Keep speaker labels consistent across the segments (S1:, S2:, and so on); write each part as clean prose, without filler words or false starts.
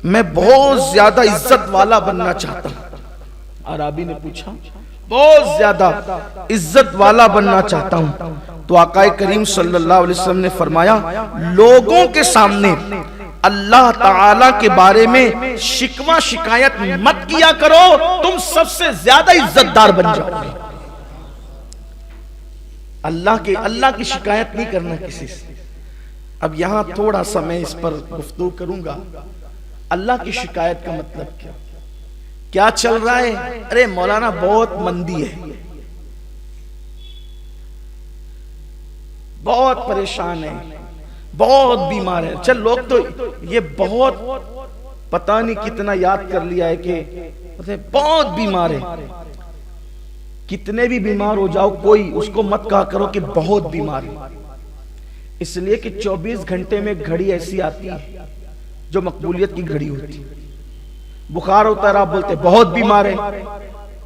S1: मैं बहुत ज्यादा इज्जत वाला बनना चाहता हूं। अराबी ने पूछा, बहुत ज्यादा इज्जत वाला बनना चाहता हूं। तो आकाए करीम सल्लल्लाहु अलैहि वसल्लम ने फरमाया, लोगों के सामने अल्लाह ताला के बारे में शिकवा शिकायत मत किया करो, तुम सबसे ज्यादा इज्जतदार बन जाओगे। अल्लाह की शिकायत नहीं करना किसी से। अब यहां थोड़ा सा मैं इस पर गुफ्तगू करूंगा। अल्लाह की शिकायत का मतलब क्या चल रहा है? अरे मौलाना बहुत मंदी है, बहुत परेशान है, बहुत बीमार है। चल लोग तो ये बहुत पता नहीं कितना याद कर लिया है कि बहुत बीमार है। कितने भी बीमार हो जाओ, कोई उसको मत कहा करो कि बहुत बीमार है, इसलिए कि 24 घंटे में घड़ी ऐसी आती है जो मकबूलियत की घड़ी होती है। बुखार होता है, आप बोलते बहुत बीमार है,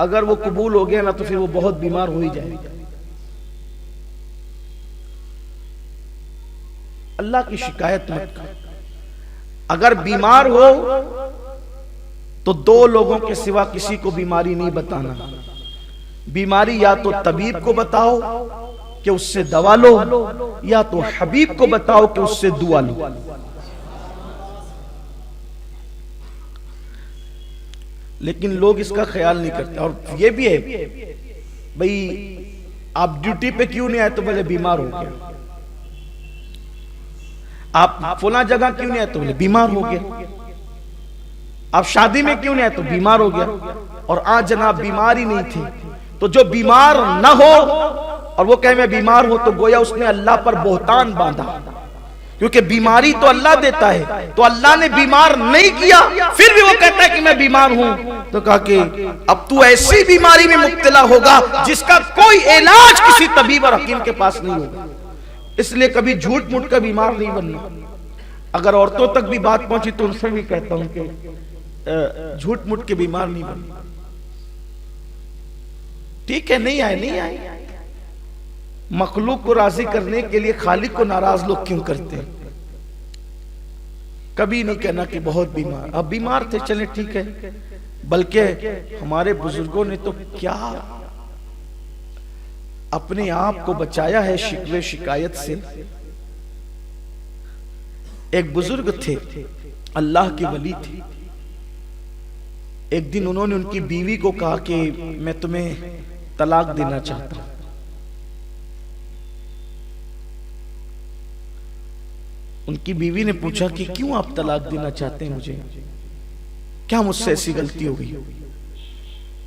S1: अगर वो कबूल हो गया ना तो फिर वो बहुत बीमार हो ही जाएगा। अल्लाह की शिकायत मत करो। अगर बीमार हो तो दो लोगों के सिवा किसी को बीमारी नहीं बताना। बीमारी या तो तबीब को बताओ कि उससे दवा लो, या तो हबीब को बताओ कि उससे दुआ लो। लेकिन लोग इसका ख्याल नहीं करते। और ये भी है भाई, आप ड्यूटी पे क्यों नहीं आए? तो बोले बीमार हो गया। आप फला जगह क्यों नहीं आए? तो बोले बीमार हो गया। आप शादी में क्यों नहीं आए? तो बीमार हो गया। और आज जनाब बीमार ही नहीं थे। तो जो बीमार ना हो और वो कहे मैं बीमार हूं, तो गोया उसने अल्लाह पर बोहतान बांधा, क्योंकि बीमारी तो अल्लाह देता है। तो अल्लाह ने बीमार नहीं किया, फिर भी वो कहता है कि मैं बीमार हूं। तो कहा कि अब तू ऐसी बीमारी में मुब्तला होगा जिसका कोई इलाज किसी तबीब और हकीम के पास नहीं होगा। इसलिए कभी झूठ मूठ का बीमार नहीं बनना। अगर औरतों तक भी बात पहुंची तो उनसे भी कहता हूं कि झूठ मूठ के बीमार नहीं बनना। ठीक है, नहीं आए। मखलूक को राजी करने के लिए खालिक को नाराज लोग क्यों करते हैं? कभी नहीं कहना कि बहुत बीमार। अब बीमार थे, चले ठीक है। बल्कि हमारे बुजुर्गों ने तो क्या अपने आप को बचाया है शिकवे शिकायत से। एक बुजुर्ग थे, अल्लाह के वली थे। एक दिन उन्होंने उनकी बीवी को कहा कि मैं तुम्हें तलाक देना चाहता हूं। उनकी बीवी ने पूछा कि क्यों आप तलाक देना चाहते हैं मुझे, क्या मुझसे ऐसी गलती हो गई?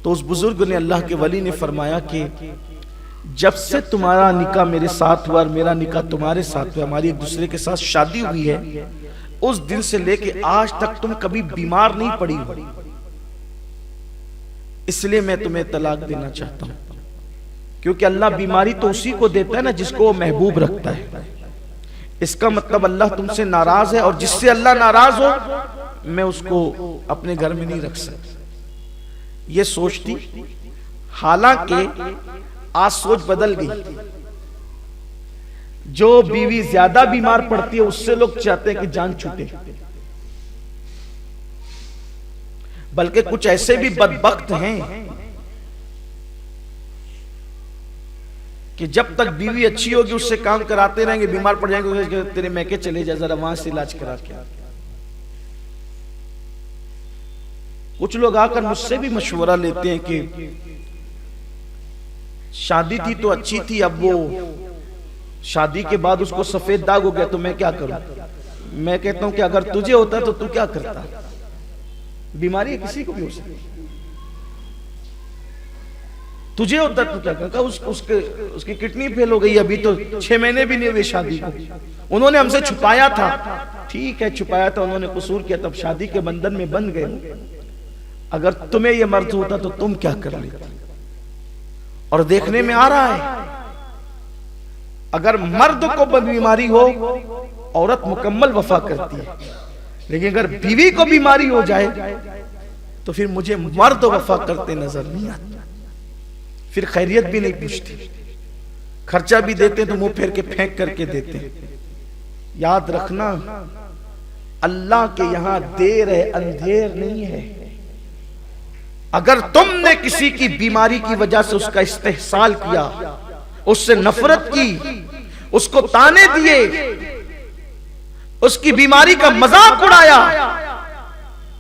S1: तो उस बुजुर्ग ने, अल्लाह के वली ने फरमाया कि जब से तुम्हारा निकाह मेरे साथ हुआ और मेरा निकाह तुम्हारे साथ हुआ, हमारी एक दूसरे के साथ शादी हुई है, उस दिन से लेके आज तक तुम कभी बीमार नहीं पड़ी हो, इसलिए मैं तुम्हें तलाक देना चाहता हूं। क्योंकि अल्लाह बीमारी तो उसी को देता है ना जिसको वो महबूब रखता है। इसका मतलब अल्लाह तुमसे नाराज है, और जिससे अल्लाह नाराज हो मैं उसको अपने घर में नहीं रख सकता। ये सोचती, हालांकि आज सोच बदल गई। जो बीवी ज्यादा बीमार पड़ती है उससे लोग चाहते हैं कि जान छूटे। बल्कि कुछ ऐसे भी बदबख्त हैं कि जब तक बीवी अच्छी होगी उससे काम कराते रहेंगे, बीमार पड़ जाएंगे, तेरे मैके चले जा, जरा वहां से इलाज करा के। कुछ लोग आकर मुझसे भी मशवरा लेते हैं कि शादी थी तो अच्छी थी, अब वो शादी के बाद उसको सफेद दाग हो गया, तो मैं क्या करूं? मैं कहता हूं कि अगर तुझे होता तो तू क्या करता? बीमारी किसी को भी हो सकती, तुझे होता तो क्या करता? उसकी किडनी फेल हो गई, अभी तो 6 महीने भी नहीं हुए शादी को। उन्होंने हमसे छुपाया था, ठीक है छुपाया था, उन्होंने कसूर किया, तब शादी के बंधन में बंध गए। अगर तुम्हें यह मर्ज होता तो तुम क्या कर लेते? और देखने में आ रहा है, अगर मर्द को बीमारी हो औरत मुकम्मल वफा करती है, लेकिन अगर बीवी को बीमारी हो जाए तो फिर मुझे मर्द वफा करते नजर नहीं आते। फिर खैरियत भी नहीं पूछती, खर्चा भी देते तो मुंह फेर के फेंक करके देते। याद रखना, अल्लाह के यहां देर है, अंधेर नहीं है। अगर तुमने किसी की बीमारी की वजह से उसका इस्तेहसाल किया, उससे नफरत की, उसको ताने दिए, उसकी बीमारी का मजाक उड़ाया,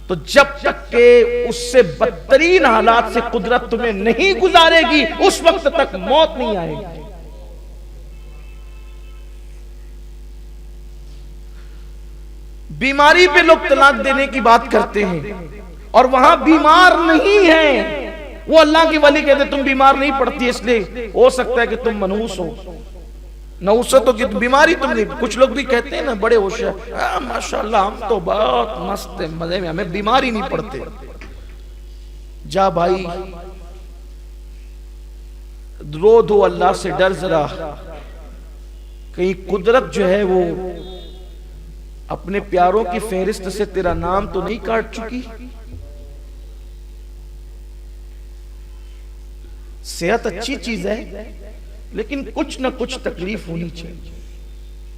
S1: तो जब तक के उससे बदतरीन हालात से कुदरत तुम्हें नहीं गुजारेगी, उस वक्त तक मौत नहीं आएगी। बीमारी पे लोग तलाक देने की बात करते हैं और वहां बीमार नहीं है, वो अल्लाह की वली कहते तुम बीमार नहीं पड़ती, इसलिए हो सकता है कि तुम मनहूस हो। नौसत की बीमारी तुम नहीं। कुछ लोग भी कहते हैं ना, बड़े होशियार, माशाल्लाह हम तो बहुत मस्त है, मजे में, हमें बीमारी नहीं पड़ते। जा भाई, रो दो, अल्लाह से डर जरा, कहीं कुदरत जो है वो अपने प्यारों की फहरिस्त से तेरा नाम तो नहीं काट चुकी। सेहत अच्छी चीज है, लेकिन कुछ ना कुछ तकलीफ होनी चाहिए।